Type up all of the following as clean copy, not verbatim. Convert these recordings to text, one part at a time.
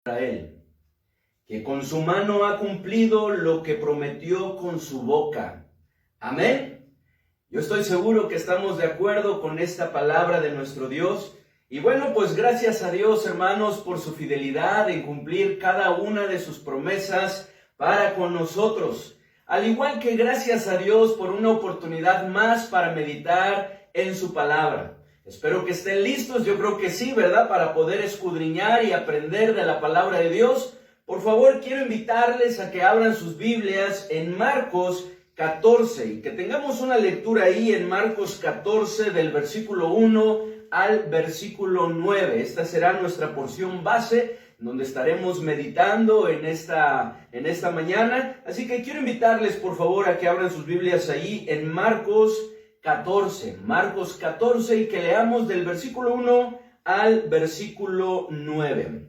Israel, que con su mano ha cumplido lo que prometió con su boca. Amén. Yo estoy seguro que estamos de acuerdo con esta palabra de nuestro Dios. Y bueno, pues gracias a Dios, hermanos, por su fidelidad en cumplir cada una de sus promesas para con nosotros. Al igual que gracias a Dios por una oportunidad más para meditar en su palabra. Espero que estén listos, yo creo que sí, ¿verdad? Para poder escudriñar y aprender de la palabra de Dios. Por favor, quiero invitarles a que abran sus Biblias en Marcos 14 y que tengamos una lectura ahí en Marcos 14 del versículo 1 al versículo 9. Esta será nuestra porción base donde estaremos meditando en esta mañana. Así que quiero invitarles por favor a que abran sus Biblias ahí en Marcos 14 y que leamos del versículo 1 al versículo 9.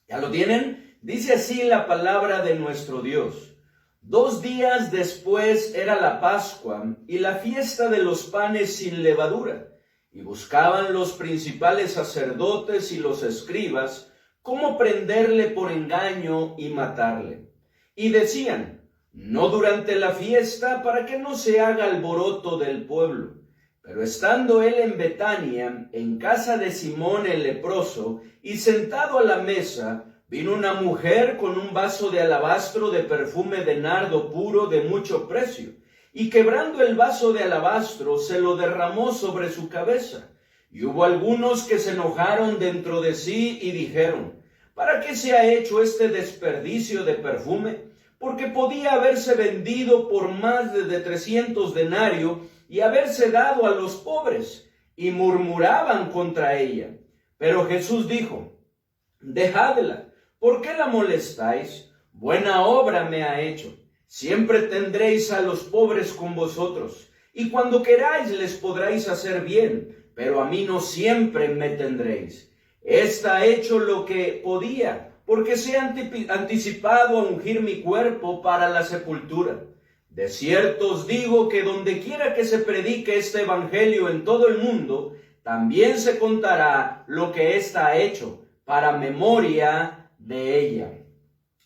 ¿Ya lo tienen? Dice así la palabra de nuestro Dios. 2 días después era la Pascua y la fiesta de los panes sin levadura, y buscaban los principales sacerdotes y los escribas cómo prenderle por engaño y matarle. Y decían: no durante la fiesta, para que no se haga alboroto del pueblo. Pero estando él en Betania, en casa de Simón el leproso, y sentado a la mesa, vino una mujer con un vaso de alabastro de perfume de nardo puro de mucho precio, y quebrando el vaso de alabastro, se lo derramó sobre su cabeza. Y hubo algunos que se enojaron dentro de sí y dijeron: ¿para qué se ha hecho este desperdicio de perfume? Porque podía haberse vendido por más de 300 denarios y haberse dado a los pobres. Y murmuraban contra ella. Pero Jesús dijo: dejadla, ¿por qué la molestáis? Buena obra me ha hecho. Siempre tendréis a los pobres con vosotros, y cuando queráis les podréis hacer bien, pero a mí no siempre me tendréis. Esta ha hecho lo que podía, porque se ha anticipado a ungir mi cuerpo para la sepultura. De cierto os digo que donde quiera que se predique este evangelio en todo el mundo, también se contará lo que ésta ha hecho, para memoria de ella.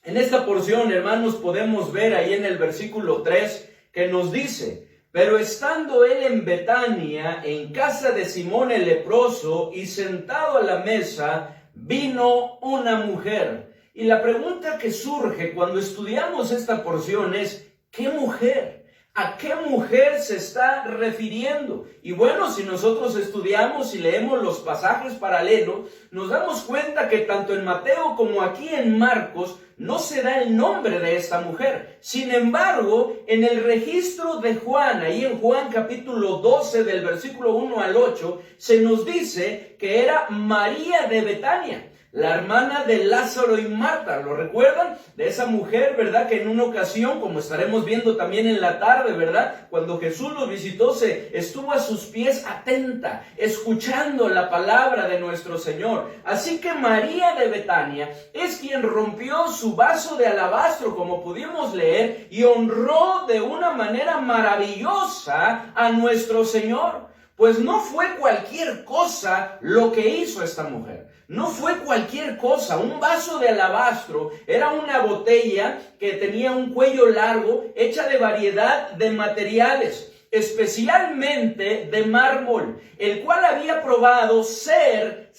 En esta porción, hermanos, podemos ver ahí en el versículo 3 que nos dice: pero estando él en Betania, en casa de Simón el leproso, y sentado a la mesa, vino una mujer. Y la pregunta que surge cuando estudiamos esta porción es: ¿qué mujer? ¿A qué mujer se está refiriendo? Y bueno, si nosotros estudiamos y leemos los pasajes paralelos, nos damos cuenta que tanto en Mateo como aquí en Marcos no se da el nombre de esta mujer. Sin embargo, en el registro de Juan, ahí en Juan capítulo 12 del versículo 1 al 8, se nos dice que era María de Betania, la hermana de Lázaro y Marta. ¿Lo recuerdan? De esa mujer, ¿verdad? Que en una ocasión, como estaremos viendo también en la tarde, ¿verdad? Cuando Jesús los visitó, se estuvo a sus pies atenta, escuchando la palabra de nuestro Señor. Así que María de Betania es quien rompió su vaso de alabastro, como pudimos leer, y honró de una manera maravillosa a nuestro Señor. Pues no fue cualquier cosa lo que hizo esta mujer. No fue cualquier cosa. Un vaso de alabastro era una botella que tenía un cuello largo, hecha de variedad de materiales, especialmente de mármol, el cual había probado ser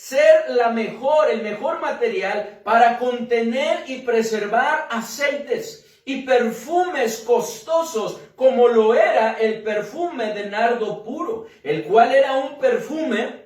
el mejor material para contener y preservar aceites y perfumes costosos, como lo era el perfume de nardo puro, el cual era un perfume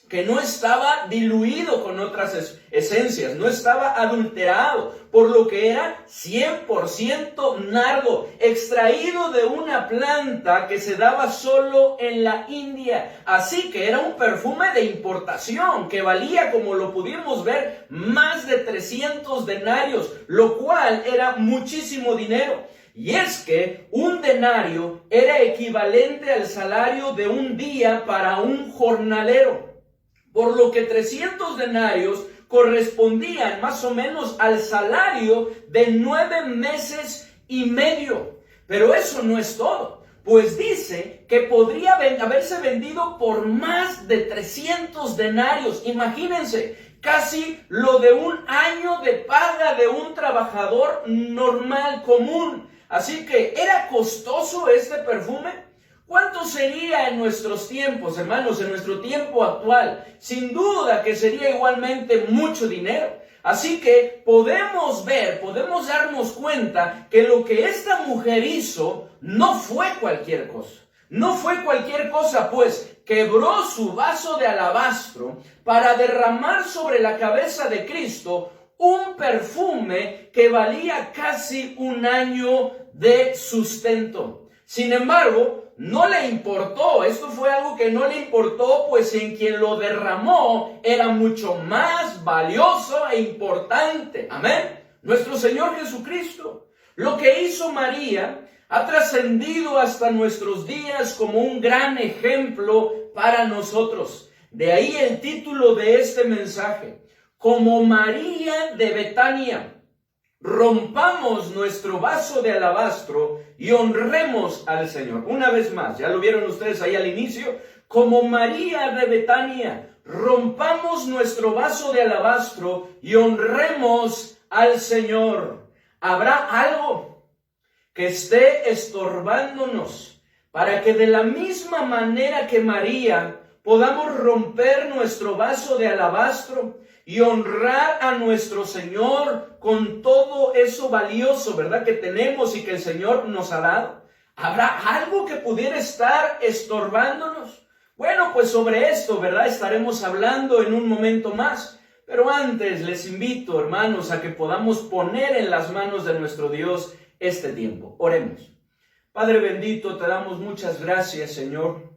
que no estaba diluido con otras esencias, no estaba adulterado, por lo que era 100% nardo, extraído de una planta que se daba solo en la India. Así que era un perfume de importación que valía, como lo pudimos ver, más de 300 denarios, lo cual era muchísimo dinero. Y es que un denario era equivalente al salario de un día para un jornalero, por lo que 300 denarios correspondían más o menos al salario de 9 meses y medio. Pero eso no es todo, pues dice que podría haberse vendido por más de 300 denarios. Imagínense casi lo de un año de paga de un trabajador normal, común. Así que, ¿era costoso este perfume? ¿Cuánto sería en nuestros tiempos, hermanos, en nuestro tiempo actual? Sin duda que sería igualmente mucho dinero. Así que podemos ver, podemos darnos cuenta que lo que esta mujer hizo no fue cualquier cosa. No fue cualquier cosa, pues quebró su vaso de alabastro para derramar sobre la cabeza de Cristo un perfume que valía casi un año de sustento. Sin embargo, no le importó, esto fue algo que no le importó, pues en quien lo derramó era mucho más valioso e importante. Amén. Nuestro Señor Jesucristo. Lo que hizo María ha trascendido hasta nuestros días como un gran ejemplo para nosotros. De ahí el título de este mensaje: como María de Betania. Rompamos nuestro vaso de alabastro y honremos al Señor. Una vez más, ya lo vieron ustedes ahí al inicio, como María de Betania, rompamos nuestro vaso de alabastro y honremos al Señor. ¿Habrá algo que esté estorbándonos para que de la misma manera que María podamos romper nuestro vaso de alabastro y honrar a nuestro Señor con todo eso valioso, ¿verdad?, que tenemos y que el Señor nos ha dado? ¿Habrá algo que pudiera estar estorbándonos? Bueno, pues sobre esto, ¿verdad?, estaremos hablando en un momento más. Pero antes les invito, hermanos, a que podamos poner en las manos de nuestro Dios este tiempo. Oremos. Padre bendito, te damos muchas gracias, Señor,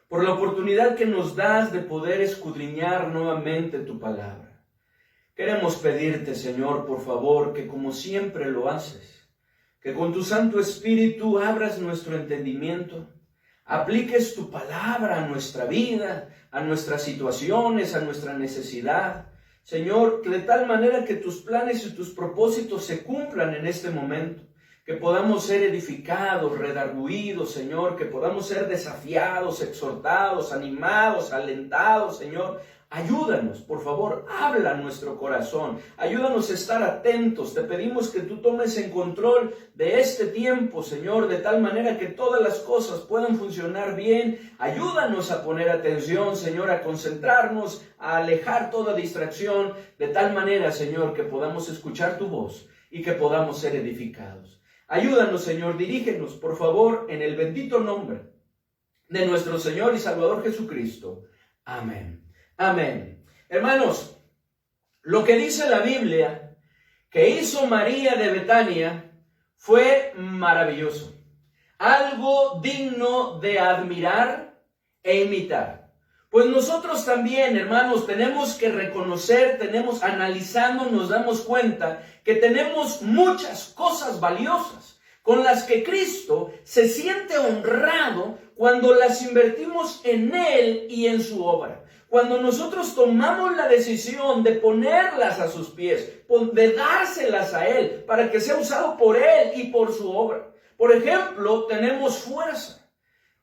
por la oportunidad que nos das de poder escudriñar nuevamente tu palabra. Queremos pedirte, Señor, por favor, que como siempre lo haces, que con tu Santo Espíritu abras nuestro entendimiento, apliques tu palabra a nuestra vida, a nuestras situaciones, a nuestra necesidad. Señor, que de tal manera que tus planes y tus propósitos se cumplan en este momento. Que podamos ser edificados, redarguidos, Señor, que podamos ser desafiados, exhortados, animados, alentados, Señor. Ayúdanos, por favor, habla a nuestro corazón, ayúdanos a estar atentos. Te pedimos que tú tomes en control de este tiempo, Señor, de tal manera que todas las cosas puedan funcionar bien. Ayúdanos a poner atención, Señor, a concentrarnos, a alejar toda distracción, de tal manera, Señor, que podamos escuchar tu voz y que podamos ser edificados. Ayúdanos, Señor, dirígenos, por favor, en el bendito nombre de nuestro Señor y Salvador Jesucristo. Amén. Amén. Hermanos, lo que dice la Biblia que hizo María de Betania fue maravilloso. Algo digno de admirar e imitar. Pues nosotros también, hermanos, tenemos que reconocer, analizando, nos damos cuenta que tenemos muchas cosas valiosas con las que Cristo se siente honrado cuando las invertimos en Él y en su obra. Cuando nosotros tomamos la decisión de ponerlas a sus pies, de dárselas a Él para que sea usado por Él y por su obra. Por ejemplo, tenemos fuerza.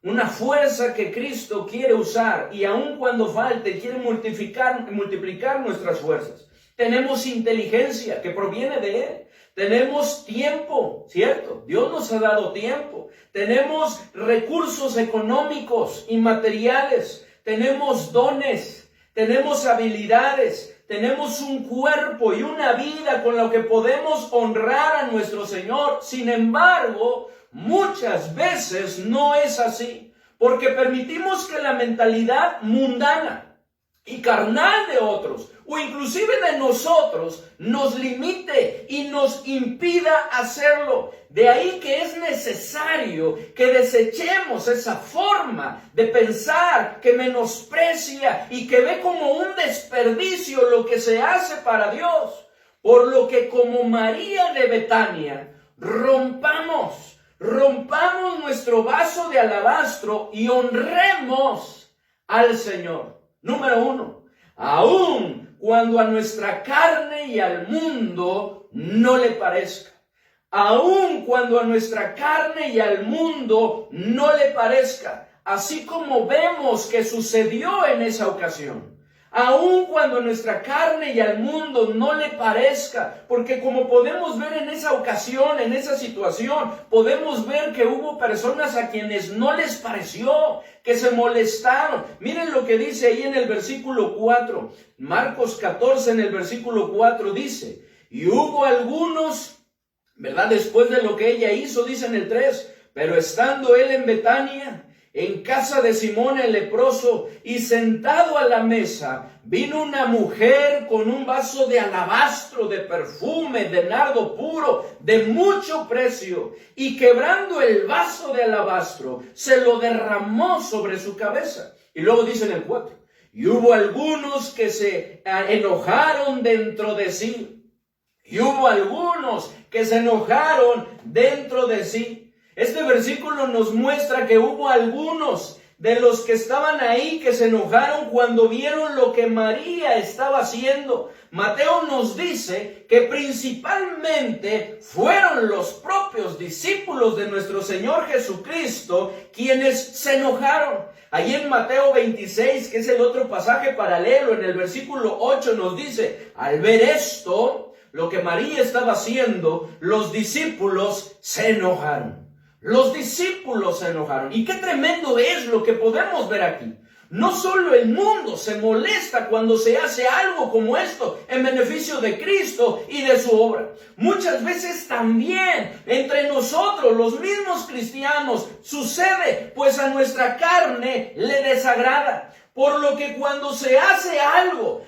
Una fuerza que Cristo quiere usar y aun cuando falte quiere multiplicar nuestras fuerzas. Tenemos inteligencia que proviene de Él. Tenemos tiempo, ¿cierto? Dios nos ha dado tiempo. Tenemos recursos económicos y materiales. Tenemos dones. Tenemos habilidades. Tenemos un cuerpo y una vida con lo que podemos honrar a nuestro Señor. Sin embargo, muchas veces no es así, porque permitimos que la mentalidad mundana y carnal de otros, o inclusive de nosotros, nos limite y nos impida hacerlo. De ahí que es necesario que desechemos esa forma de pensar que menosprecia y que ve como un desperdicio lo que se hace para Dios. Por lo que como María de Betania, rompamos nuestro vaso de alabastro y honremos al Señor. Número 1, aun cuando a nuestra carne y al mundo no le parezca. Aun cuando a nuestra carne y al mundo no le parezca. Así como vemos que sucedió en esa ocasión. aun cuando a nuestra carne y al mundo no le parezca, porque como podemos ver en esa ocasión, en esa situación, podemos ver que hubo personas a quienes no les pareció, que se molestaron. Miren lo que dice ahí en el versículo 4, Marcos 14 en el versículo 4 dice, y hubo algunos, ¿verdad? Después de lo que ella hizo, dice en el 3, pero estando él en Betania, en casa de Simón el leproso, y sentado a la mesa, vino una mujer con un vaso de alabastro, de perfume, de nardo puro, de mucho precio, y quebrando el vaso de alabastro, se lo derramó sobre su cabeza. Y luego dice en el 4, y hubo algunos que se enojaron dentro de sí. Y hubo algunos que se enojaron dentro de sí. Este versículo nos muestra que hubo algunos de los que estaban ahí que se enojaron cuando vieron lo que María estaba haciendo. Mateo nos dice que principalmente fueron los propios discípulos de nuestro Señor Jesucristo quienes se enojaron. Ahí en Mateo 26, que es el otro pasaje paralelo, en el versículo 8 nos dice, al ver esto, lo que María estaba haciendo, los discípulos se enojaron. Los discípulos se enojaron. Y qué tremendo es lo que podemos ver aquí. No solo el mundo se molesta cuando se hace algo como esto en beneficio de Cristo y de su obra. Muchas veces también entre nosotros, los mismos cristianos, sucede, pues a nuestra carne le desagrada. Por lo que cuando se hace algo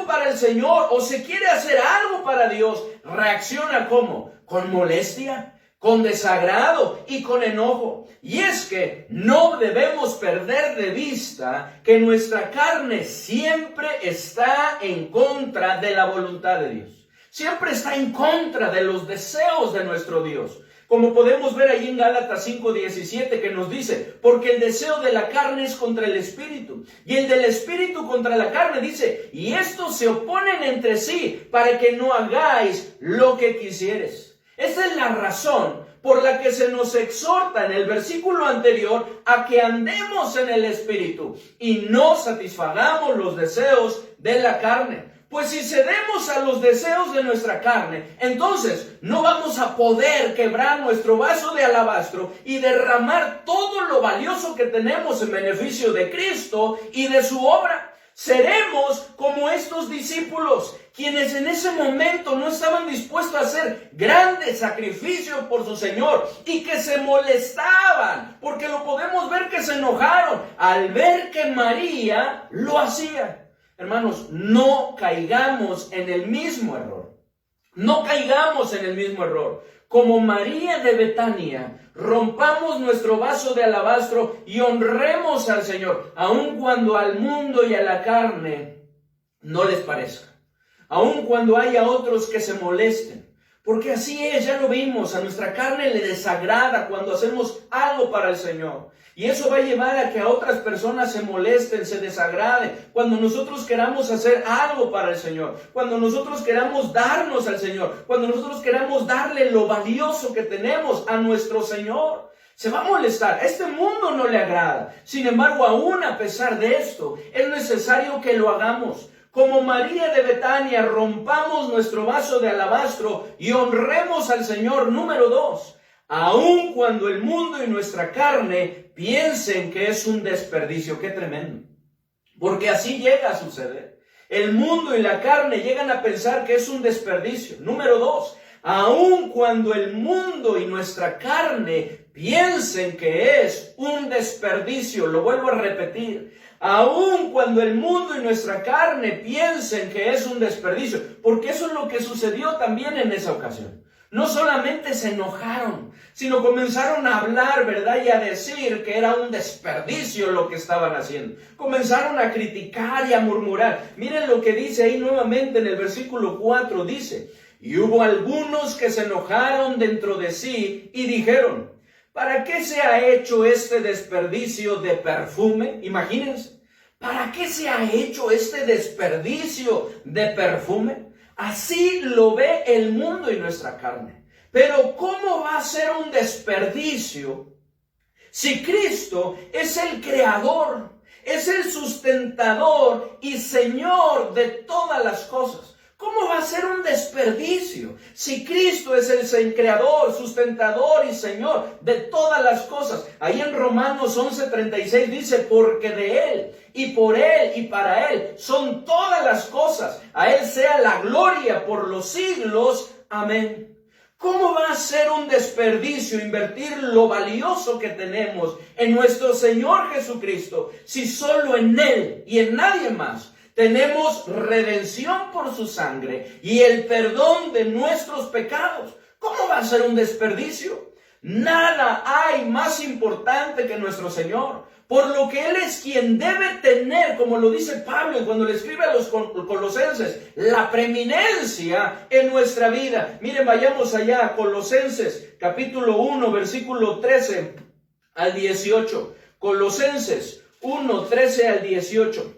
para el Señor o se quiere hacer algo para Dios, reacciona ¿cómo? Con molestia, con desagrado y con enojo. Y es que no debemos perder de vista que nuestra carne siempre está en contra de la voluntad de Dios. Siempre está en contra de los deseos de nuestro Dios. Como podemos ver ahí en Gálatas 5:17 que nos dice, porque el deseo de la carne es contra el espíritu, y el del espíritu contra la carne, dice, y estos se oponen entre sí para que no hagáis lo que quisieres. Esa es la razón por la que se nos exhorta en el versículo anterior a que andemos en el espíritu y no satisfagamos los deseos de la carne. Pues si cedemos a los deseos de nuestra carne, entonces no vamos a poder quebrar nuestro vaso de alabastro y derramar todo lo valioso que tenemos en beneficio de Cristo y de su obra. Seremos como estos discípulos, quienes en ese momento no estaban dispuestos a hacer grandes sacrificios por su Señor y que se molestaban, porque lo podemos ver que se enojaron al ver que María lo hacía. Hermanos, no caigamos en el mismo error. No caigamos en el mismo error. Como María de Betania, rompamos nuestro vaso de alabastro y honremos al Señor, aun cuando al mundo y a la carne no les parezca. Aun cuando haya otros que se molesten. Porque así es, ya lo vimos, a nuestra carne le desagrada cuando hacemos algo para el Señor. Y eso va a llevar a que a otras personas se molesten, se desagraden. Cuando nosotros queramos hacer algo para el Señor, cuando nosotros queramos darnos al Señor, cuando nosotros queramos darle lo valioso que tenemos a nuestro Señor, se va a molestar. A este mundo no le agrada. Sin embargo, aún a pesar de esto, es necesario que lo hagamos. Como María de Betania, rompamos nuestro vaso de alabastro y honremos al Señor. Número 2, aun cuando el mundo y nuestra carne piensen que es un desperdicio. ¡Qué tremendo! Porque así llega a suceder. El mundo y la carne llegan a pensar que es un desperdicio. Número 2, aun cuando el mundo y nuestra carne piensen que es un desperdicio. Lo vuelvo a repetir. Aun cuando el mundo y nuestra carne piensen que es un desperdicio, porque eso es lo que sucedió también en esa ocasión. No solamente se enojaron, sino comenzaron a hablar, ¿verdad? Y a decir que era un desperdicio lo que estaban haciendo. Comenzaron a criticar y a murmurar. Miren lo que dice ahí nuevamente en el versículo 4, dice, y hubo algunos que se enojaron dentro de sí y dijeron, ¿para qué se ha hecho este desperdicio de perfume? Imagínense, ¿para qué se ha hecho este desperdicio de perfume? Así lo ve el mundo y nuestra carne. Pero ¿cómo va a ser un desperdicio si Cristo es el creador, Es el sustentador y Señor de todas las cosas. ¿Cómo va a ser un desperdicio si Cristo es el creador, sustentador y Señor de todas las cosas? Ahí en Romanos 11:36 dice, porque de Él y por Él y para Él son todas las cosas. A Él sea la gloria por los siglos. Amén. ¿Cómo va a ser un desperdicio invertir lo valioso que tenemos en nuestro Señor Jesucristo si solo en Él y en nadie más tenemos redención por su sangre y el perdón de nuestros pecados? ¿Cómo va a ser un desperdicio? Nada hay más importante que nuestro Señor, por lo que Él es quien debe tener, como lo dice Pablo cuando le escribe a los colosenses, la preeminencia en nuestra vida. Miren, vayamos allá a Colosenses, capítulo 1, versículo 13 al 18. Colosenses 1, 13 al 18.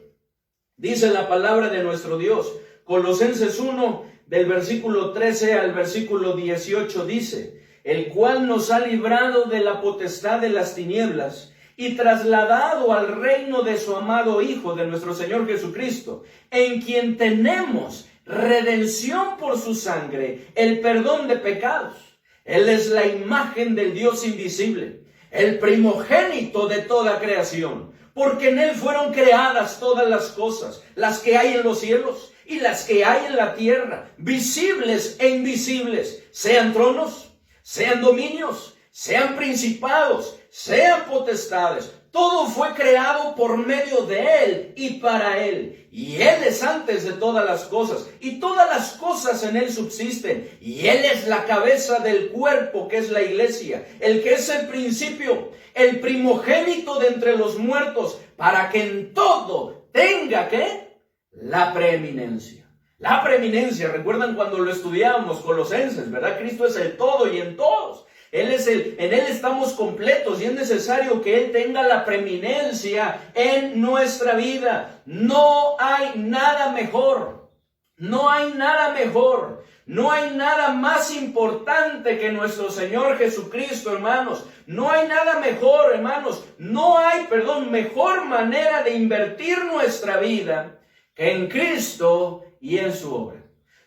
Dice la palabra de nuestro Dios. Colosenses 1, del versículo 13 al versículo 18 dice, el cual nos ha librado de la potestad de las tinieblas y trasladado al reino de su amado Hijo, de nuestro Señor Jesucristo, en quien tenemos redención por su sangre, el perdón de pecados. Él es la imagen del Dios invisible, el primogénito de toda creación, porque en Él fueron creadas todas las cosas, las que hay en los cielos y las que hay en la tierra, visibles e invisibles, sean tronos, sean dominios, sean principados, sean potestades. Todo fue creado por medio de Él y para Él. Y Él es antes de todas las cosas, y todas las cosas en Él subsisten. Y Él es la cabeza del cuerpo, que es la iglesia, el que es el principio, el primogénito de entre los muertos, para que en todo tenga, ¿qué? La preeminencia. La preeminencia, recuerdan cuando lo estudiábamos, Colosenses, ¿verdad? Cristo es el todo y en todos. En Él estamos completos y es necesario que Él tenga la preeminencia en nuestra vida. No hay nada mejor. No hay nada mejor. No hay nada más importante que nuestro Señor Jesucristo, hermanos. No hay nada mejor, hermanos. No hay, mejor manera de invertir nuestra vida que en Cristo y en su obra.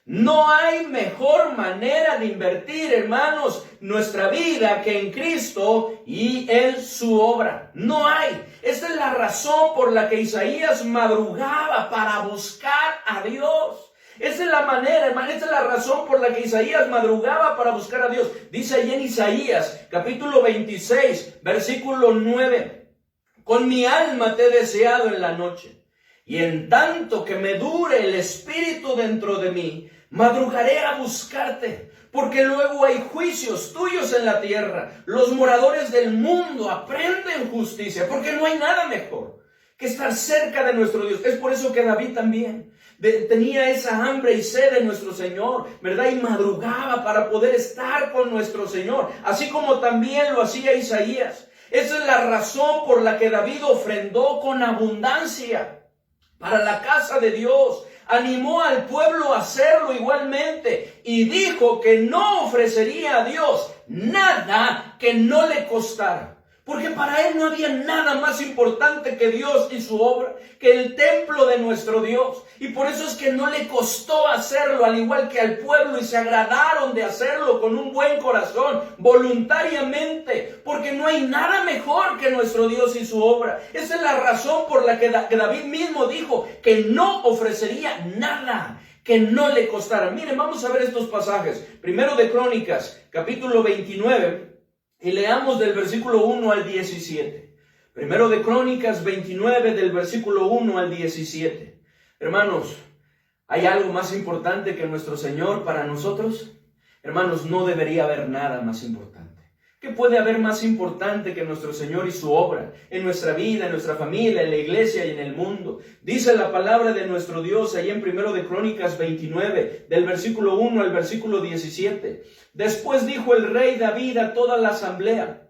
No hay mejor manera de invertir, hermanos, nuestra vida que en Cristo y en su obra. No hay. Esta es la razón por la que Isaías madrugaba para buscar a Dios. Esa es la manera, hermano, esta es la razón por la que Isaías madrugaba para buscar a Dios. Dice allí en Isaías, capítulo 26, versículo 9. Con mi alma te he deseado en la noche, y en tanto que me dure el espíritu dentro de mí, madrugaré a buscarte, porque luego hay juicios tuyos en la tierra. Los moradores del mundo aprenden justicia, porque no hay nada mejor que estar cerca de nuestro Dios. Es por eso que David también tenía esa hambre y sed de nuestro Señor, ¿verdad? Y madrugaba para poder estar con nuestro Señor, así como también lo hacía Isaías. Esa es la razón por la que David ofrendó con abundancia para la casa de Dios. Animó al pueblo a hacerlo igualmente y dijo que no ofrecería a Dios nada que no le costara. Porque para él no había nada más importante que Dios y su obra, que el templo de nuestro Dios. Y por eso es que no le costó hacerlo, al igual que al pueblo, y se agradaron de hacerlo con un buen corazón, voluntariamente, porque no hay nada mejor que nuestro Dios y su obra. Esa es la razón por la que David mismo dijo que no ofrecería nada que no le costara. Miren, vamos a ver estos pasajes. Primero de Crónicas, capítulo 29. Y leamos del versículo 1 al 17. Primero de Crónicas 29, del versículo 1 al 17. Hermanos, ¿hay algo más importante que nuestro Señor para nosotros? Hermanos, no debería haber nada más importante. ¿Qué puede haber más importante que nuestro Señor y su obra en nuestra vida, en nuestra familia, en la iglesia y en el mundo? Dice la palabra de nuestro Dios ahí en Primero de Crónicas 29, del versículo 1 al versículo 17. Después dijo el rey David a toda la asamblea: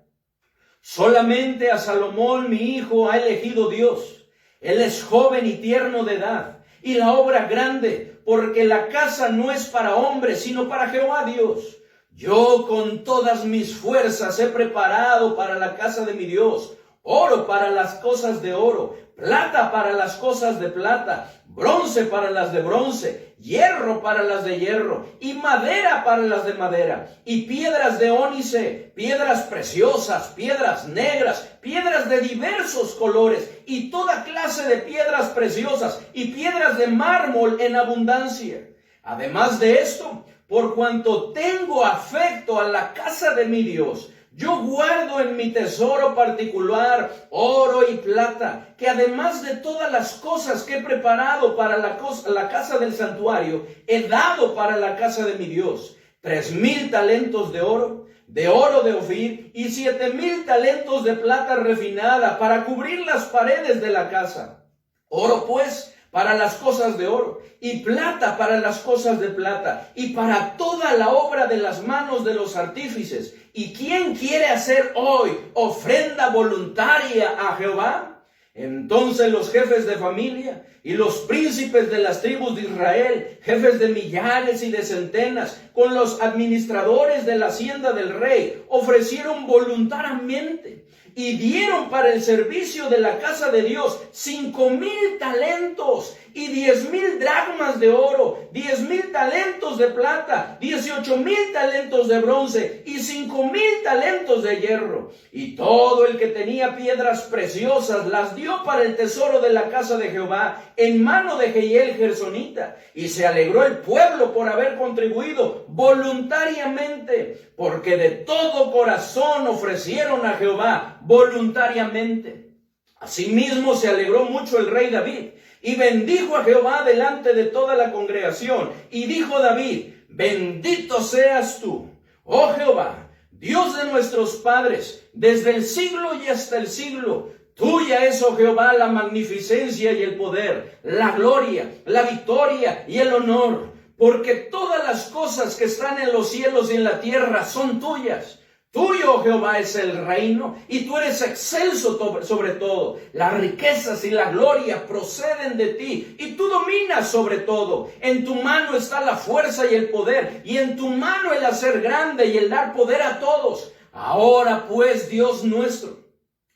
solamente a Salomón mi hijo ha elegido Dios. Él es joven y tierno de edad, y la obra grande, porque la casa no es para hombres, sino para Jehová Dios. Yo con todas mis fuerzas he preparado para la casa de mi Dios oro para las cosas de oro, plata para las cosas de plata, bronce para las de bronce, hierro para las de hierro, y madera para las de madera, y piedras de ónice, piedras preciosas, piedras negras, piedras de diversos colores, y toda clase de piedras preciosas, y piedras de mármol en abundancia. Además de esto, por cuanto tengo afecto a la casa de mi Dios, yo guardo en mi tesoro particular oro y plata, que además de todas las cosas que he preparado para la casa del santuario, he dado para la casa de mi Dios 3,000 talentos de oro de Ofir, y 7,000 talentos de plata refinada para cubrir las paredes de la casa. Oro pues para las cosas de oro, y plata para las cosas de plata, y para toda la obra de las manos de los artífices. ¿Y quién quiere hacer hoy ofrenda voluntaria a Jehová? Entonces los jefes de familia y los príncipes de las tribus de Israel, jefes de millares y de centenas, con los administradores de la hacienda del rey, ofrecieron voluntariamente y dieron para el servicio de la casa de Dios 5,000 talentos y 10,000 dracmas de oro, 10,000 talentos de plata, 18,000 talentos de bronce y 5,000 talentos de hierro. Y todo el que tenía piedras preciosas las dio para el tesoro de la casa de Jehová en mano de Jehiel Gersonita. Y se alegró el pueblo por haber contribuido voluntariamente, porque de todo corazón ofrecieron a Jehová voluntariamente. Asimismo se alegró mucho el rey David, y bendijo a Jehová delante de toda la congregación. Y dijo David: bendito seas tú, oh Jehová, Dios de nuestros padres, desde el siglo y hasta el siglo. Tuya es, oh Jehová, la magnificencia y el poder, la gloria, la victoria y el honor, porque todas las cosas que están en los cielos y en la tierra son tuyas. Tuyo, oh Jehová, es el reino, y tú eres excelso sobre todo. Las riquezas y la gloria proceden de ti, y tú dominas sobre todo. En tu mano está la fuerza y el poder, y en tu mano el hacer grande y el dar poder a todos. Ahora pues, Dios nuestro,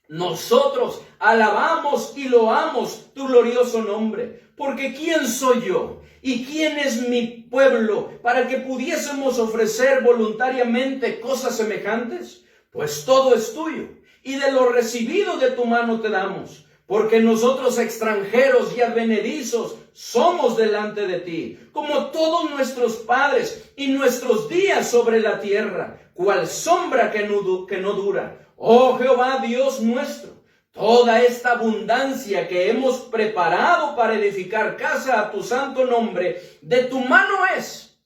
nosotros alabamos y loamos tu glorioso nombre, porque ¿quién soy yo y quién es mi pueblo para que pudiésemos ofrecer voluntariamente cosas semejantes? Pues todo es tuyo, y de lo recibido de tu mano te damos, porque nosotros extranjeros y advenedizos somos delante de ti, como todos nuestros padres, y nuestros días sobre la tierra, cual sombra que no dura. Oh Jehová Dios nuestro, toda esta abundancia que hemos preparado para edificar casa a tu santo nombre, de tu mano es,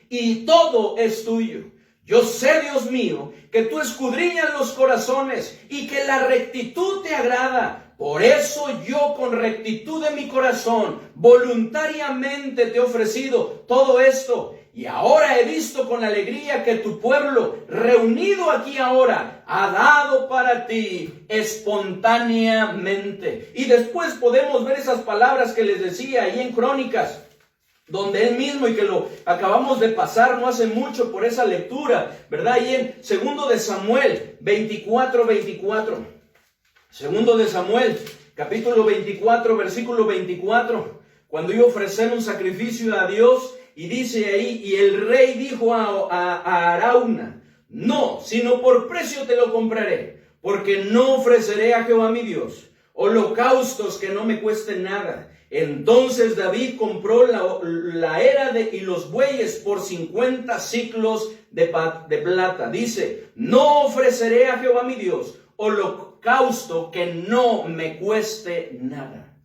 y todo es tuyo. Yo sé, Dios mío, que tú escudriñas los corazones y que la rectitud te agrada. Por eso yo, con rectitud de mi corazón, voluntariamente te he ofrecido todo esto. Y ahora he visto con alegría que tu pueblo, reunido aquí ahora, ha dado para ti espontáneamente. Y después podemos ver esas palabras que les decía ahí en Crónicas, donde él mismo, y que lo acabamos de pasar no hace mucho por esa lectura, ¿verdad? Ahí en 2 de Samuel 24:24. 2 de Samuel, capítulo 24, versículo 24. Cuando iba a ofrecer un sacrificio a Dios, y dice ahí: y el rey dijo a Arauna: no, sino por precio te lo compraré, porque no ofreceré a Jehová mi Dios holocaustos que no me cuesten nada. Entonces David compró la era y los bueyes por 50 siclos de plata. Dice: no ofreceré a Jehová mi Dios holocausto que no me cueste nada.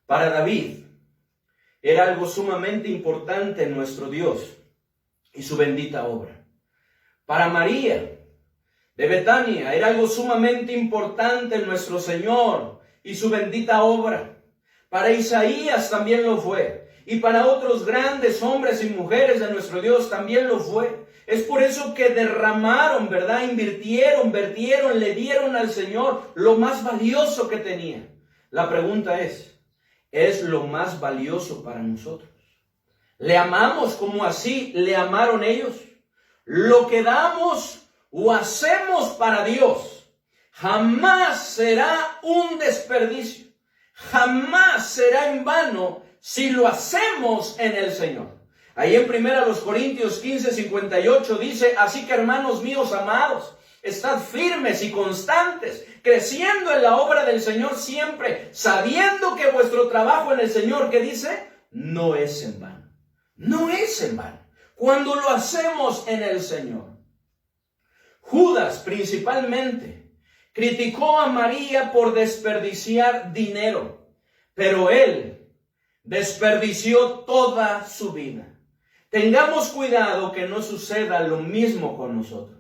Para David era algo sumamente importante en nuestro Dios y su bendita obra. Para María de Betania era algo sumamente importante en nuestro Señor y su bendita obra. Para Isaías también lo fue. Y para otros grandes hombres y mujeres de nuestro Dios también lo fue. Es por eso que derramaron, ¿verdad? Invirtieron, vertieron, le dieron al Señor lo más valioso que tenía. La pregunta es lo más valioso para nosotros? ¿Le amamos como así le amaron ellos? ¿Lo que damos o hacemos para Dios jamás será un desperdicio, jamás será en vano si lo hacemos en el Señor. Ahí en 1 Corintios 15:58 dice, así que hermanos míos amados, estad firmes y constantes, creciendo en la obra del Señor siempre, sabiendo que vuestro trabajo en el Señor, ¿qué dice? No es en vano. No es en vano. Cuando lo hacemos en el Señor. Judas principalmente criticó a María por desperdiciar dinero, pero él desperdició toda su vida. Tengamos cuidado que no suceda lo mismo con nosotros.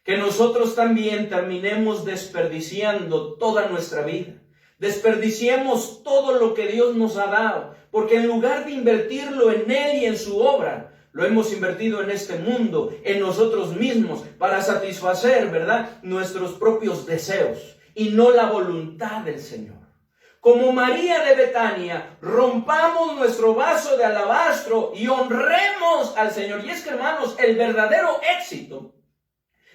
Que nosotros también terminemos desperdiciando toda nuestra vida. Desperdiciemos todo lo que Dios nos ha dado. Porque en lugar de invertirlo en Él y en su obra, lo hemos invertido en este mundo, en nosotros mismos, para satisfacer, ¿verdad?, nuestros propios deseos y no la voluntad del Señor. Como María de Betania, rompamos nuestro vaso de alabastro y honremos al Señor. Y es que, hermanos, el verdadero éxito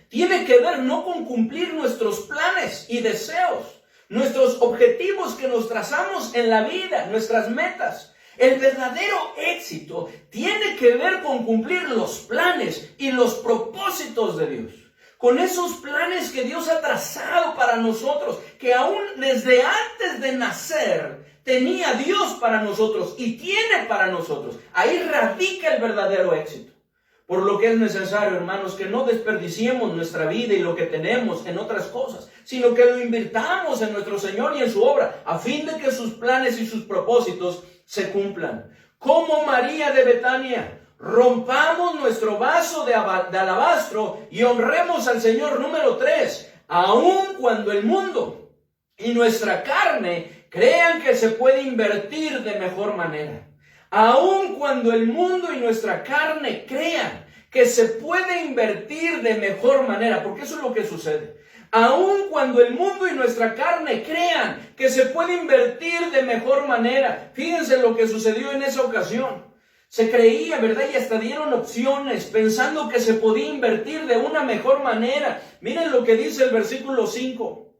tiene que ver no con cumplir nuestros planes y deseos, nuestros objetivos que nos trazamos en la vida, nuestras metas. El verdadero éxito tiene que ver con cumplir los planes y los propósitos de Dios. Con esos planes que Dios ha trazado para nosotros, que aún desde antes de nacer tenía Dios para nosotros y tiene para nosotros. Ahí radica el verdadero éxito. Por lo que es necesario, hermanos, que no desperdiciemos nuestra vida y lo que tenemos en otras cosas, sino que lo invirtamos en nuestro Señor y en su obra, a fin de que sus planes y sus propósitos se cumplan. Como María de Betania, rompamos nuestro vaso de alabastro y honremos al Señor. Número 3, aun cuando el mundo y nuestra carne crean que se puede invertir de mejor manera. Aun cuando el mundo y nuestra carne crean que se puede invertir de mejor manera, porque eso es lo que sucede. Aun cuando el mundo y nuestra carne crean que se puede invertir de mejor manera. Fíjense lo que sucedió en esa ocasión. Se creía, ¿verdad? Y hasta dieron opciones pensando que se podía invertir de una mejor manera. Miren lo que dice el versículo 5.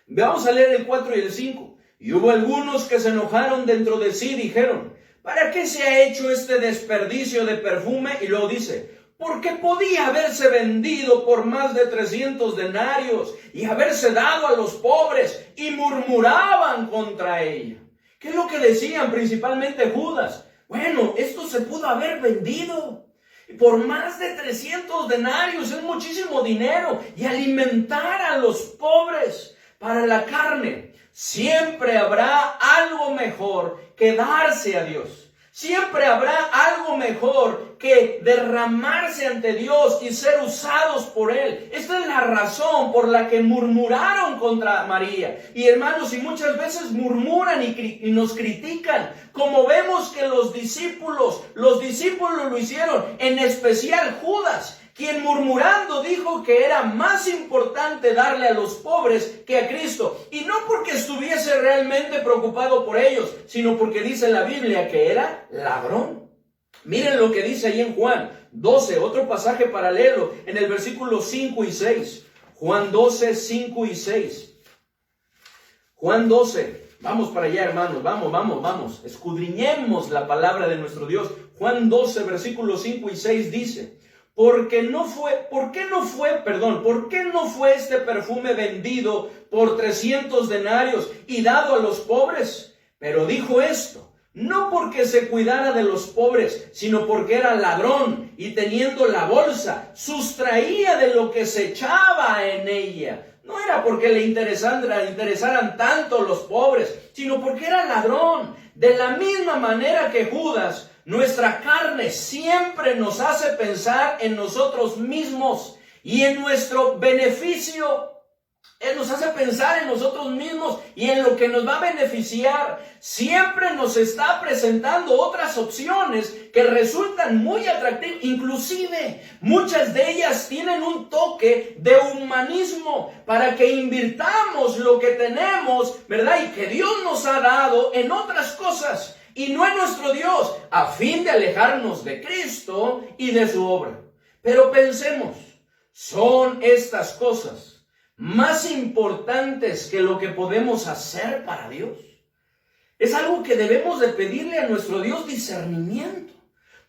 Vamos a leer el 4 y el 5. Y hubo algunos que se enojaron dentro de sí y dijeron, ¿para qué se ha hecho este desperdicio de perfume? Y luego dice, porque podía haberse vendido por más de 300 denarios y haberse dado a los pobres, y murmuraban contra ella. ¿Qué es lo que decían principalmente Judas? Bueno, esto se pudo haber vendido por más de 300 denarios, es muchísimo dinero, y alimentar a los pobres. Para la carne siempre habrá algo mejor que darse a Dios. Siempre habrá algo mejor que derramarse ante Dios y ser usados por Él. Esta es la razón por la que murmuraron contra María. Y hermanos, y muchas veces murmuran y nos critican, como vemos que los discípulos lo hicieron, en especial Judas, quien murmurando dijo que era más importante darle a los pobres que a Cristo. Y no porque estuviese realmente preocupado por ellos, sino porque dice la Biblia que era ladrón. Miren lo que dice ahí en Juan 12, otro pasaje paralelo, en el versículo 5 y 6. Juan 12, 5 y 6. Juan 12, vamos para allá, hermanos, vamos. Escudriñemos la palabra de nuestro Dios. Juan 12, versículos 5 y 6 dice, ¿por qué no fue este perfume vendido por 300 denarios y dado a los pobres? Pero dijo esto, no porque se cuidara de los pobres, sino porque era ladrón y teniendo la bolsa, sustraía de lo que se echaba en ella. No era porque le interesaran tanto los pobres, sino porque era ladrón. De la misma manera que Judas, nuestra carne siempre nos hace pensar en nosotros mismos y en nuestro beneficio. Él nos hace pensar en nosotros mismos y en lo que nos va a beneficiar. Siempre nos está presentando otras opciones que resultan muy atractivas. Inclusive, muchas de ellas tienen un toque de humanismo para que invirtamos lo que tenemos, ¿verdad? Y que Dios nos ha dado en otras cosas y no en nuestro Dios, a fin de alejarnos de Cristo y de su obra. Pero pensemos, ¿son estas cosas más importantes que lo que podemos hacer para Dios? Es algo que debemos de pedirle a nuestro Dios discernimiento,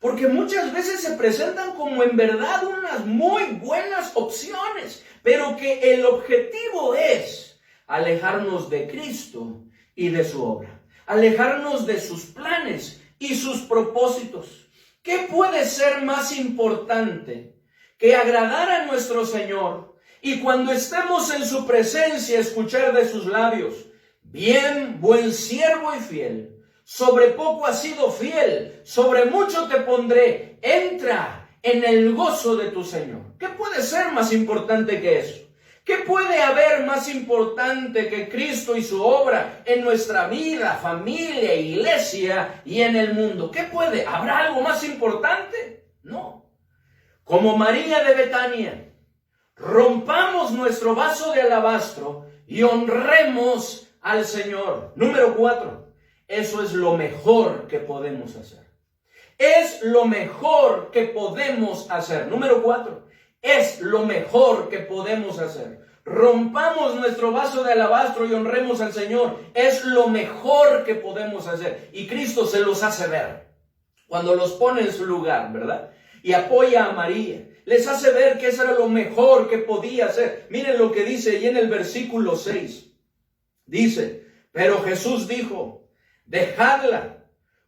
porque muchas veces se presentan como en verdad unas muy buenas opciones, pero que el objetivo es alejarnos de Cristo y de su obra, alejarnos de sus planes y sus propósitos. ¿Qué puede ser más importante que agradar a nuestro Señor y cuando estemos en su presencia escuchar de sus labios: bien, buen siervo y fiel, sobre poco has sido fiel, sobre mucho te pondré, entra en el gozo de tu Señor? ¿Qué puede ser más importante que eso? ¿Qué puede haber más importante que Cristo y su obra en nuestra vida, familia, iglesia y en el mundo? ¿Qué puede? ¿Habrá algo más importante? No. Como María de Betania, rompamos nuestro vaso de alabastro y honremos al Señor. Número 4. Eso es lo mejor que podemos hacer. Es lo mejor que podemos hacer. Número 4. Es lo mejor que podemos hacer. Rompamos nuestro vaso de alabastro y honremos al Señor. Es lo mejor que podemos hacer. Y Cristo se los hace ver cuando los pone en su lugar, ¿verdad? Y apoya a María. Les hace ver que eso era lo mejor que podía hacer. Miren lo que dice ahí en el versículo 6. Dice: pero Jesús dijo: dejadla.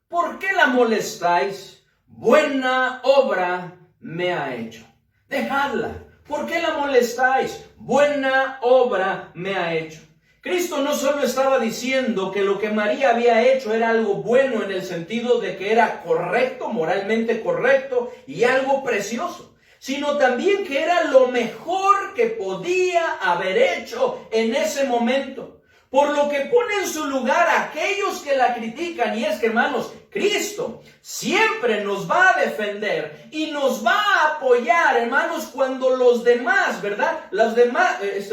¿Por qué la molestáis? Buena obra me ha hecho. Dejadla. ¿Por qué la molestáis? Buena obra me ha hecho. Cristo no solo estaba diciendo que lo que María había hecho era algo bueno en el sentido de que era correcto, moralmente correcto y algo precioso, sino también que era lo mejor que podía haber hecho en ese momento. Por lo que pone en su lugar a aquellos que la critican. Y es que, hermanos, Cristo siempre nos va a defender y nos va a apoyar, hermanos, cuando los demás, ¿verdad?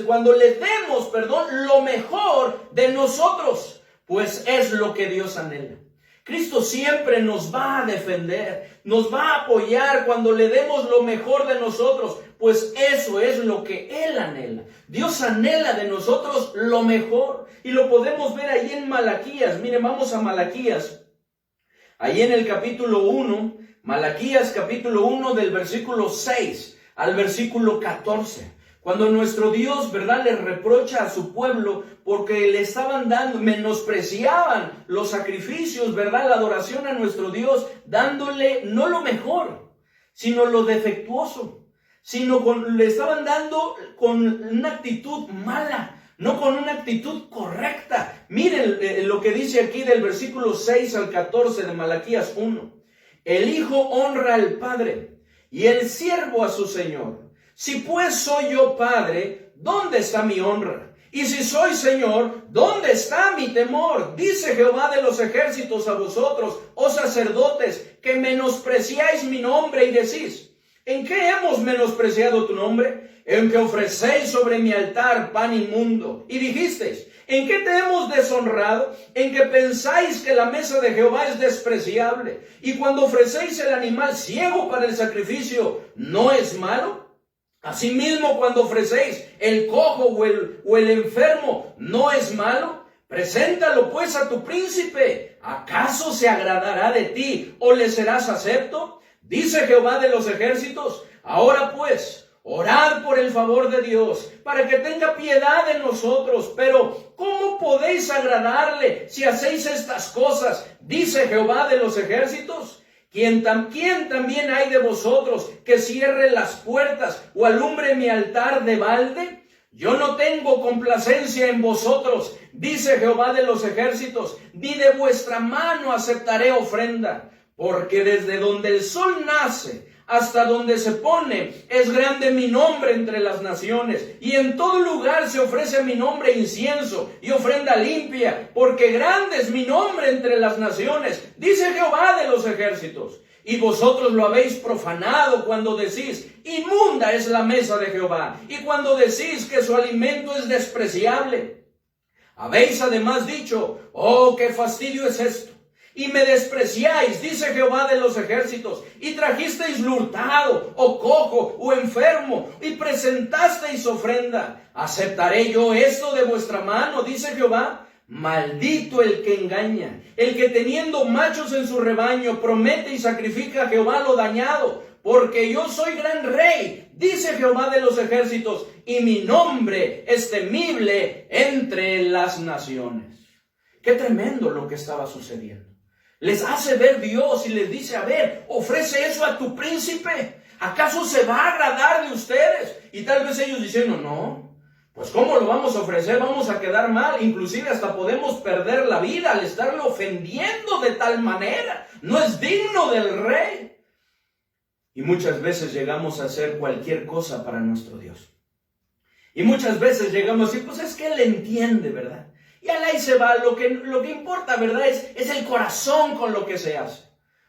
Cuando le demos, lo mejor de nosotros, pues es lo que Dios anhela. Cristo siempre nos va a defender, nos va a apoyar cuando le demos lo mejor de nosotros, pues eso es lo que Él anhela. Dios anhela de nosotros lo mejor y lo podemos ver ahí en Malaquías. Miren, vamos a Malaquías, ahí en el capítulo 1, Malaquías capítulo 1 del versículo 6 al versículo 14. Cuando nuestro Dios, ¿verdad?, le reprocha a su pueblo porque le estaban dando, menospreciaban los sacrificios, ¿verdad?, la adoración a nuestro Dios, dándole no lo mejor, sino lo defectuoso, le estaban dando con una actitud mala, no con una actitud correcta. Miren lo que dice aquí del versículo 6 al 14 de Malaquías 1. El hijo honra al padre y el siervo a su señor. Si pues soy yo padre, ¿dónde está mi honra? Y si soy Señor, ¿dónde está mi temor? Dice Jehová de los ejércitos a vosotros, oh sacerdotes, que menospreciáis mi nombre y decís: ¿en qué hemos menospreciado tu nombre? En que ofrecéis sobre mi altar pan inmundo. Y dijisteis: ¿en qué te hemos deshonrado? En que pensáis que la mesa de Jehová es despreciable. Y cuando ofrecéis el animal ciego para el sacrificio, ¿no es malo? Asimismo, cuando ofrecéis el cojo o el enfermo, ¿no es malo? Preséntalo pues a tu príncipe. ¿Acaso se agradará de ti o le serás acepto? Dice Jehová de los ejércitos: ahora pues, orad por el favor de Dios, para que tenga piedad de nosotros. Pero, ¿cómo podéis agradarle si hacéis estas cosas? Dice Jehová de los ejércitos. ¿Quién también hay de vosotros que cierre las puertas o alumbre mi altar de balde? Yo no tengo complacencia en vosotros, dice Jehová de los ejércitos, ni de vuestra mano aceptaré ofrenda, porque desde donde el sol nace hasta donde se pone, es grande mi nombre entre las naciones, y en todo lugar se ofrece a mi nombre incienso y ofrenda limpia, porque grande es mi nombre entre las naciones, dice Jehová de los ejércitos. Y vosotros lo habéis profanado cuando decís: inmunda es la mesa de Jehová, y cuando decís que su alimento es despreciable. Habéis además dicho: oh, qué fastidio es esto. y me despreciáis, dice Jehová de los ejércitos, y trajisteis lo hurtado, o cojo, o enfermo, y presentasteis ofrenda, ¿aceptaré yo esto de vuestra mano? Dice Jehová. Maldito el que engaña, el que teniendo machos en su rebaño promete y sacrifica a Jehová lo dañado, porque yo soy gran rey, dice Jehová de los ejércitos, y mi nombre es temible entre las naciones. Qué tremendo lo que estaba sucediendo. Les hace ver Dios y les dice, a ver, ofrece eso a tu príncipe. ¿Acaso se va a agradar de ustedes? Y tal vez ellos diciendo, no, pues ¿cómo lo vamos a ofrecer? Vamos a quedar mal, inclusive hasta podemos perder la vida al estarle ofendiendo de tal manera. No es digno del rey. Y muchas veces llegamos a hacer cualquier cosa para nuestro Dios. Y muchas veces llegamos a decir, pues es que Él entiende, ¿verdad? Y ahí se va, lo que importa, ¿verdad? Es el corazón con lo que se hace.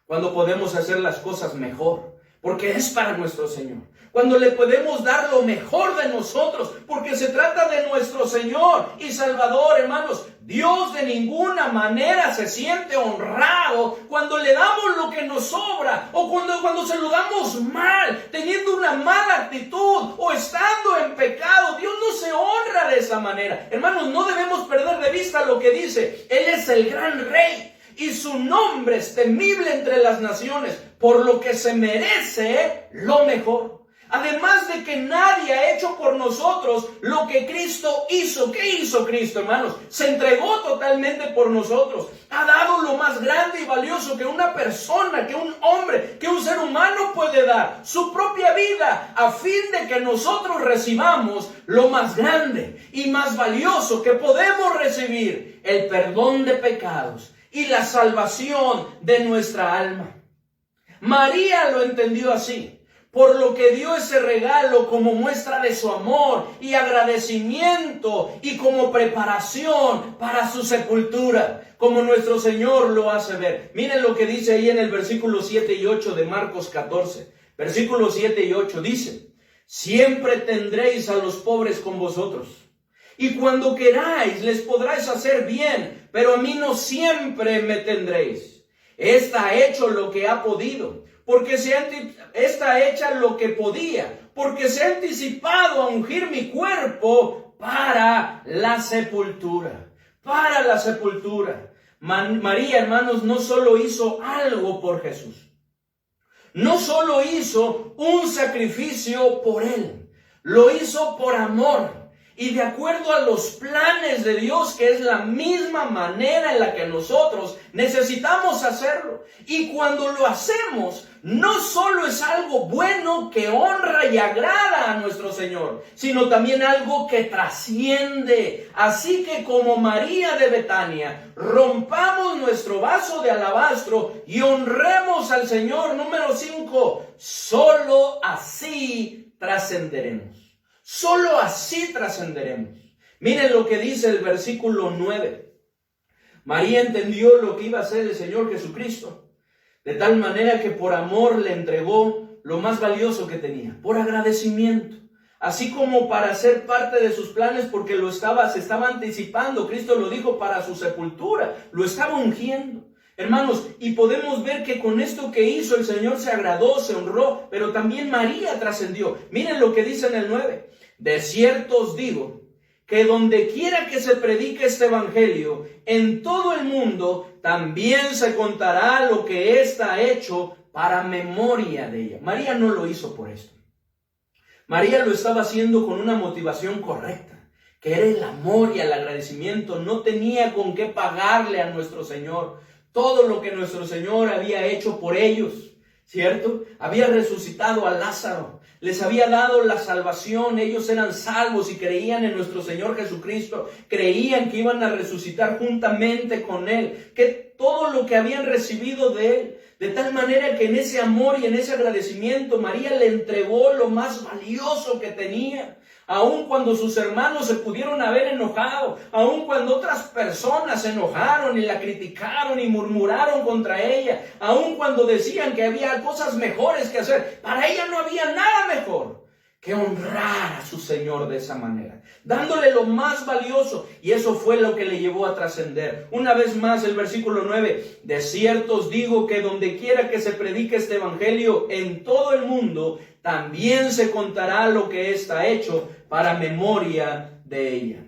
Cuando podemos hacer las cosas mejor, porque es para nuestro Señor. Cuando le podemos dar lo mejor de nosotros, porque se trata de nuestro Señor y Salvador, hermanos. Dios de ninguna manera se siente honrado cuando le damos lo que nos sobra, o cuando se lo damos mal, teniendo una mala actitud, o estando en pecado. Dios no se honra de esa manera. Hermanos, no debemos perder de vista lo que dice. Él es el gran rey, y su nombre es temible entre las naciones, por lo que se merece lo mejor. Además de que nadie ha hecho por nosotros lo que Cristo hizo. ¿Qué hizo Cristo, hermanos? Se entregó totalmente por nosotros. Ha dado lo más grande y valioso que una persona, que un hombre, que un ser humano puede dar. Su propia vida, a fin de que nosotros recibamos lo más grande y más valioso que podemos recibir: el perdón de pecados y la salvación de nuestra alma. María lo entendió así, por lo que dio ese regalo como muestra de su amor y agradecimiento, y como preparación para su sepultura, como nuestro Señor lo hace ver. Miren lo que dice ahí en el versículo 7 y 8 de Marcos 14. Versículos 7 y 8 dice: siempre tendréis a los pobres con vosotros, y cuando queráis les podráis hacer bien, pero a mí no siempre me tendréis. Esta ha hecho lo que ha podido, está hecha lo que podía, porque se ha anticipado a ungir mi cuerpo para la sepultura. Para la sepultura. María, hermanos, no solo hizo algo por Jesús, no solo hizo un sacrificio por Él, lo hizo por amor. Y de acuerdo a los planes de Dios, que es la misma manera en la que nosotros necesitamos hacerlo. Y cuando lo hacemos, no solo es algo bueno que honra y agrada a nuestro Señor, sino también algo que trasciende. Así que como María de Betania, rompamos nuestro vaso de alabastro y honremos al Señor. Número 5, solo así trascenderemos. Solo así trascenderemos. Miren lo que dice el versículo 9. María entendió lo que iba a hacer el Señor Jesucristo, de tal manera que por amor le entregó lo más valioso que tenía, por agradecimiento, así como para ser parte de sus planes, porque se estaba anticipando. Cristo lo dijo para su sepultura, lo estaba ungiendo. Hermanos, y podemos ver que con esto que hizo el Señor se agradó, se honró, pero también María trascendió. Miren lo que dice en el 9. De cierto os digo que donde quiera que se predique este evangelio en todo el mundo, también se contará lo que ésta ha hecho para memoria de ella. María no lo hizo por esto. María lo estaba haciendo con una motivación correcta, que era el amor y el agradecimiento. No tenía con qué pagarle a nuestro Señor todo lo que nuestro Señor había hecho por ellos, ¿cierto? Había resucitado a Lázaro, les había dado la salvación. Ellos eran salvos y creían en nuestro Señor Jesucristo, creían que iban a resucitar juntamente con Él, que todo lo que habían recibido de Él, de tal manera que en ese amor y en ese agradecimiento María le entregó lo más valioso que tenía. Aun cuando sus hermanos se pudieron haber enojado, aun cuando otras personas se enojaron y la criticaron y murmuraron contra ella, aun cuando decían que había cosas mejores que hacer, para ella no había nada mejor que honrar a su Señor de esa manera, dándole lo más valioso, y eso fue lo que le llevó a trascender. Una vez más el versículo 9, de cierto os digo que donde quiera que se predique este evangelio en todo el mundo, también se contará lo que está hecho para memoria de ella.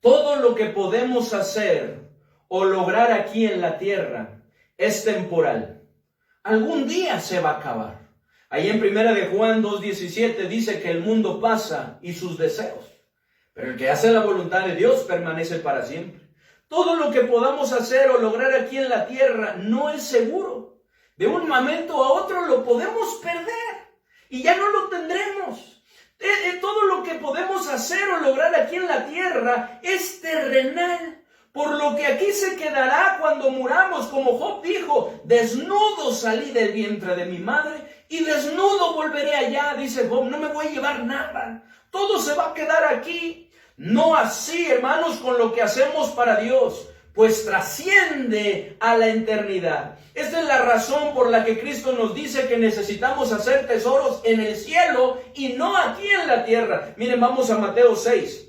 Todo lo que podemos hacer o lograr aquí en la tierra es temporal. Algún día se va a acabar. Ahí en 1 de Juan 2:17 dice que el mundo pasa y sus deseos, pero el que hace la voluntad de Dios permanece para siempre. Todo lo que podamos hacer o lograr aquí en la tierra no es seguro. De un momento a otro lo podemos perder y ya no lo tendremos. Todo lo que podemos hacer o lograr aquí en la tierra es terrenal. Por lo que aquí se quedará cuando muramos, como Job dijo, desnudo salí del vientre de mi madre y desnudo volveré allá, dice Job, no me voy a llevar nada, todo se va a quedar aquí. No así, hermanos, con lo que hacemos para Dios, pues trasciende a la eternidad. Esta es la razón por la que Cristo nos dice que necesitamos hacer tesoros en el cielo y no aquí en la tierra. Miren, vamos a Mateo 6.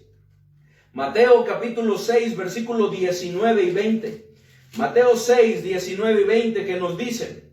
Mateo capítulo 6, versículos 19 y 20. Mateo 6, 19 y 20, que nos dice,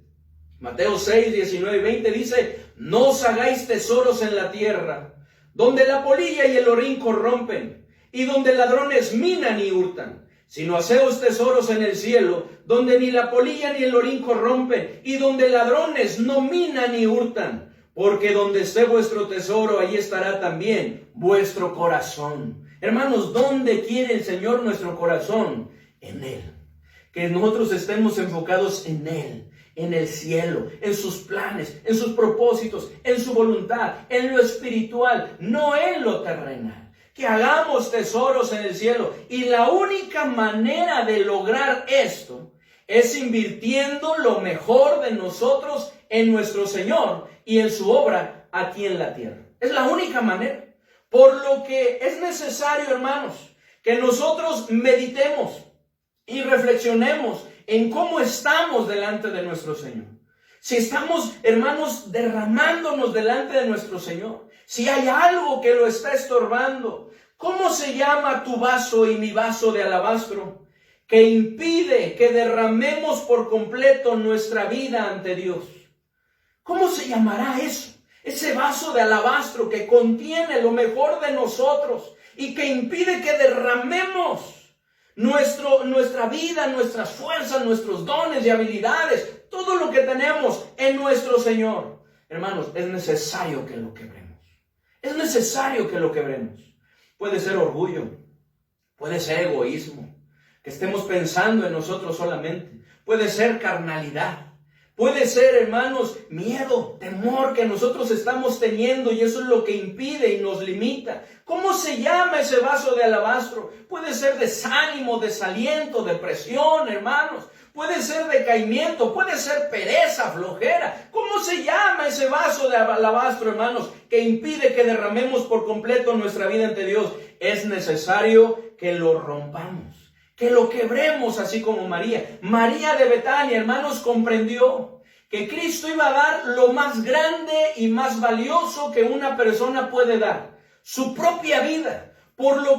Mateo 6, 19 y 20 dice, no os hagáis tesoros en la tierra, donde la polilla y el orín corrompen, y donde ladrones minan y hurtan, sino haceos tesoros en el cielo, donde ni la polilla ni el orín corrompen, y donde ladrones no minan ni hurtan, porque donde esté vuestro tesoro, allí estará también vuestro corazón. Hermanos, ¿dónde quiere el Señor nuestro corazón? En Él. Que nosotros estemos enfocados en Él, en el cielo, en sus planes, en sus propósitos, en su voluntad, en lo espiritual, no en lo terrenal. Que hagamos tesoros en el cielo. Y la única manera de lograr esto es invirtiendo lo mejor de nosotros en nuestro Señor y en su obra aquí en la tierra. Es la única manera. Por lo que es necesario, hermanos, que nosotros meditemos y reflexionemos en cómo estamos delante de nuestro Señor. Si estamos, hermanos, derramándonos delante de nuestro Señor. Si hay algo que lo está estorbando. ¿Cómo se llama tu vaso y mi vaso de alabastro? Que impide que derramemos por completo nuestra vida ante Dios. ¿Cómo se llamará eso? Ese vaso de alabastro que contiene lo mejor de nosotros y que impide que derramemos nuestra vida, nuestras fuerzas, nuestros dones y habilidades, todo lo que tenemos en nuestro Señor. Hermanos, es necesario que lo quebremos. Es necesario que lo quebremos. Puede ser orgullo, puede ser egoísmo, que estemos pensando en nosotros solamente. Puede ser carnalidad. Puede ser, hermanos, miedo, temor que nosotros estamos teniendo y eso es lo que impide y nos limita. ¿Cómo se llama ese vaso de alabastro? Puede ser desánimo, desaliento, depresión, hermanos. Puede ser decaimiento, puede ser pereza, flojera. ¿Cómo se llama ese vaso de alabastro, hermanos, que impide que derramemos por completo nuestra vida ante Dios? Es necesario que lo rompamos. Que lo quebremos así como María. María de Betania, hermanos, comprendió que Cristo iba a dar lo más grande y más valioso que una persona puede dar. Su propia vida.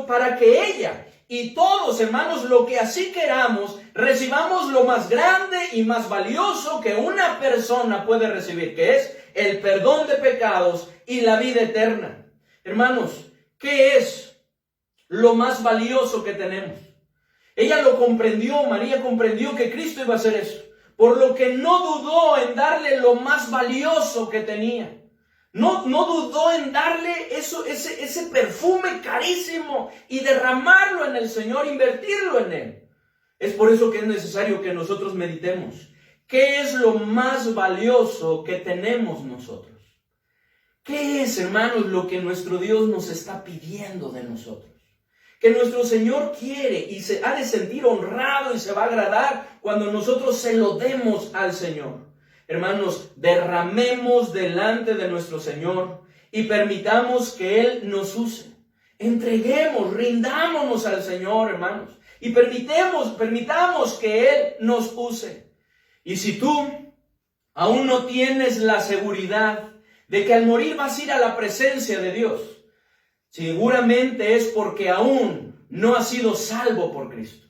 Para que ella y todos, hermanos, lo que así queramos, recibamos lo más grande y más valioso que una persona puede recibir. Que es el perdón de pecados y la vida eterna. Hermanos, ¿qué es lo más valioso que tenemos? Ella lo comprendió, María comprendió que Cristo iba a hacer eso, por lo que no dudó en darle lo más valioso que tenía. No dudó en darle ese perfume carísimo y derramarlo en el Señor, invertirlo en Él. Es por eso que es necesario que nosotros meditemos. ¿Qué es lo más valioso que tenemos nosotros? ¿Qué es, hermanos, lo que nuestro Dios nos está pidiendo de nosotros? Que nuestro Señor quiere y se ha de sentir honrado y se va a agradar cuando nosotros se lo demos al Señor. Hermanos, derramemos delante de nuestro Señor y permitamos que Él nos use. Entreguemos, rindámonos al Señor, hermanos, y permitamos que Él nos use. Y si tú aún no tienes la seguridad de que al morir vas a ir a la presencia de Dios, seguramente es porque aún no has sido salvo por Cristo.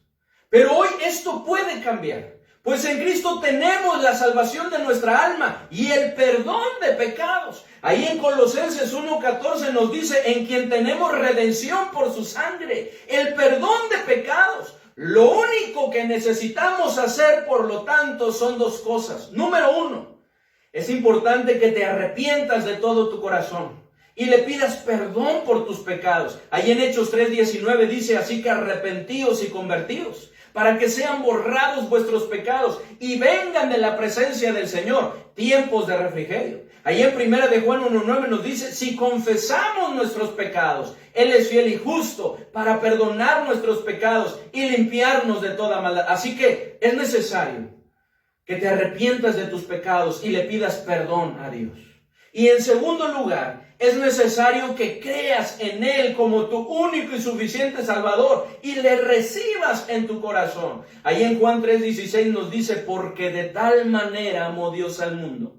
Pero hoy esto puede cambiar, pues en Cristo tenemos la salvación de nuestra alma y el perdón de pecados. Ahí en Colosenses 1:14 nos dice, en quien tenemos redención por su sangre, el perdón de pecados. Lo único que necesitamos hacer, por lo tanto, son dos cosas. Número uno, es importante que te arrepientas de todo tu corazón y le pidas perdón por tus pecados. Ahí en Hechos 3:19 dice, así que arrepentíos y convertíos, para que sean borrados vuestros pecados y vengan de la presencia del Señor tiempos de refrigerio. Ahí en 1 de Juan 1:9 nos dice, si confesamos nuestros pecados, Él es fiel y justo para perdonar nuestros pecados y limpiarnos de toda maldad. Así que es necesario que te arrepientas de tus pecados y le pidas perdón a Dios. Y en segundo lugar, es necesario que creas en Él como tu único y suficiente Salvador y le recibas en tu corazón. Ahí en Juan 3:16 nos dice, porque de tal manera amó Dios al mundo,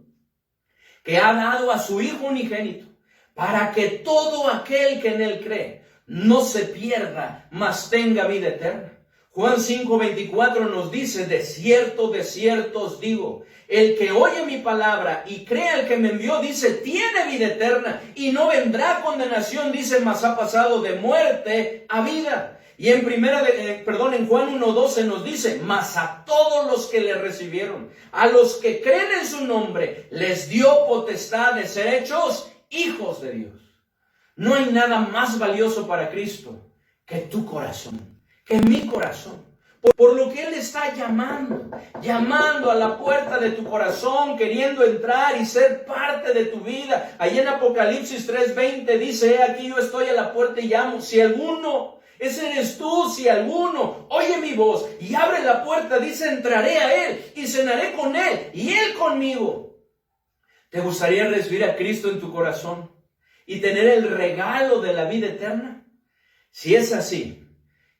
que ha dado a su Hijo unigénito, para que todo aquel que en Él cree no se pierda, mas tenga vida eterna. Juan 5:24 nos dice, de cierto os digo, el que oye mi palabra y cree al que me envió, dice, tiene vida eterna y no vendrá condenación, dice, mas ha pasado de muerte a vida. Y en Juan 1:12 nos dice, mas a todos los que le recibieron, a los que creen en su nombre, les dio potestad de ser hechos hijos de Dios. No hay nada más valioso para Cristo que tu corazón, que mi corazón. Por lo que Él está llamando a la puerta de tu corazón, queriendo entrar y ser parte de tu vida. Ahí en Apocalipsis 3:20 dice, aquí yo estoy a la puerta y llamo. Si alguno, ese eres tú, si alguno oye mi voz y abre la puerta, dice, entraré a Él y cenaré con Él y Él conmigo. ¿Te gustaría recibir a Cristo en tu corazón y tener el regalo de la vida eterna? Si es así,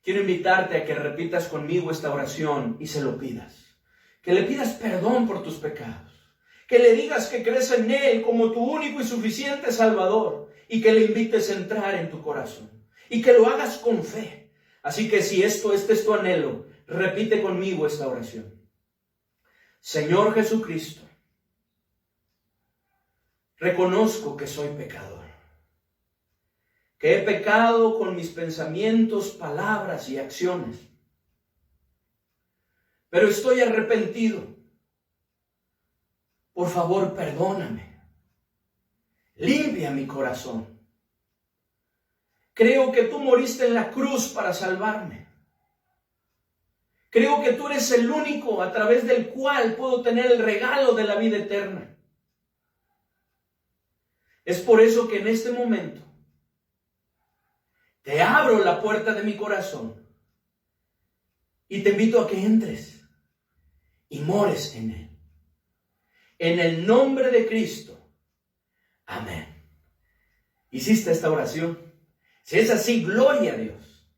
quiero invitarte a que repitas conmigo esta oración y se lo pidas. Que le pidas perdón por tus pecados. Que le digas que crees en Él como tu único y suficiente Salvador. Y que le invites a entrar en tu corazón. Y que lo hagas con fe. Así que si este es tu anhelo, repite conmigo esta oración. Señor Jesucristo, reconozco que soy pecador. Que he pecado con mis pensamientos, palabras y acciones. Pero estoy arrepentido. Por favor, perdóname. Limpia mi corazón. Creo que tú moriste en la cruz para salvarme. Creo que tú eres el único a través del cual puedo tener el regalo de la vida eterna. Es por eso que en este momento te abro la puerta de mi corazón y te invito a que entres y mores en Él. En el nombre de Cristo. Amén. ¿Hiciste esta oración? Si es así, gloria a Dios.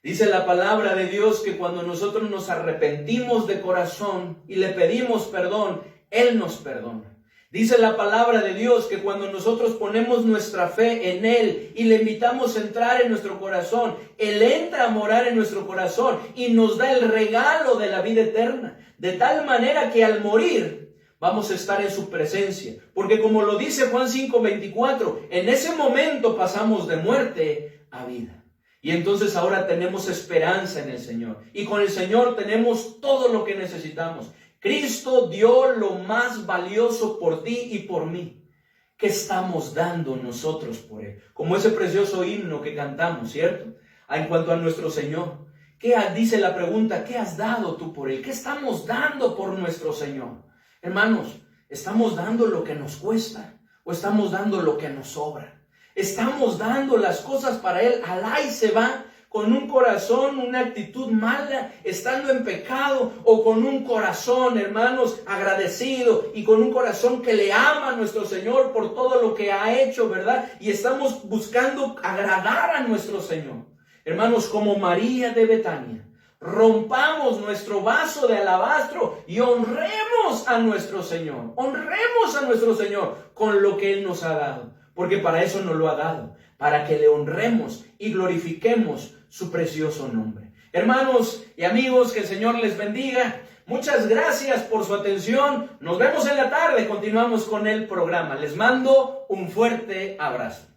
Dice la palabra de Dios que cuando nosotros nos arrepentimos de corazón y le pedimos perdón, Él nos perdona. Dice la palabra de Dios que cuando nosotros ponemos nuestra fe en Él y le invitamos a entrar en nuestro corazón, Él entra a morar en nuestro corazón y nos da el regalo de la vida eterna. De tal manera que al morir vamos a estar en su presencia. Porque como lo dice Juan 5:24, en ese momento pasamos de muerte a vida. Y entonces ahora tenemos esperanza en el Señor. Y con el Señor tenemos todo lo que necesitamos. Cristo dio lo más valioso por ti y por mí. ¿Qué estamos dando nosotros por Él? Como ese precioso himno que cantamos, ¿cierto? En cuanto a nuestro Señor. ¿Qué dice la pregunta? ¿Qué has dado tú por Él? ¿Qué estamos dando por nuestro Señor? Hermanos, ¿estamos dando lo que nos cuesta o estamos dando lo que nos sobra? ¿Estamos dando las cosas para Él? Alá y se va. Con un corazón, una actitud mala, estando en pecado, o con un corazón, hermanos, agradecido y con un corazón que le ama a nuestro Señor por todo lo que ha hecho, ¿verdad? Y estamos buscando agradar a nuestro Señor. Hermanos, como María de Betania, rompamos nuestro vaso de alabastro y honremos a nuestro Señor. Honremos a nuestro Señor con lo que Él nos ha dado, porque para eso nos lo ha dado, para que le honremos y glorifiquemos su precioso nombre. Hermanos y amigos, que el Señor les bendiga. Muchas gracias por su atención. Nos vemos en la tarde. Continuamos con el programa. Les mando un fuerte abrazo.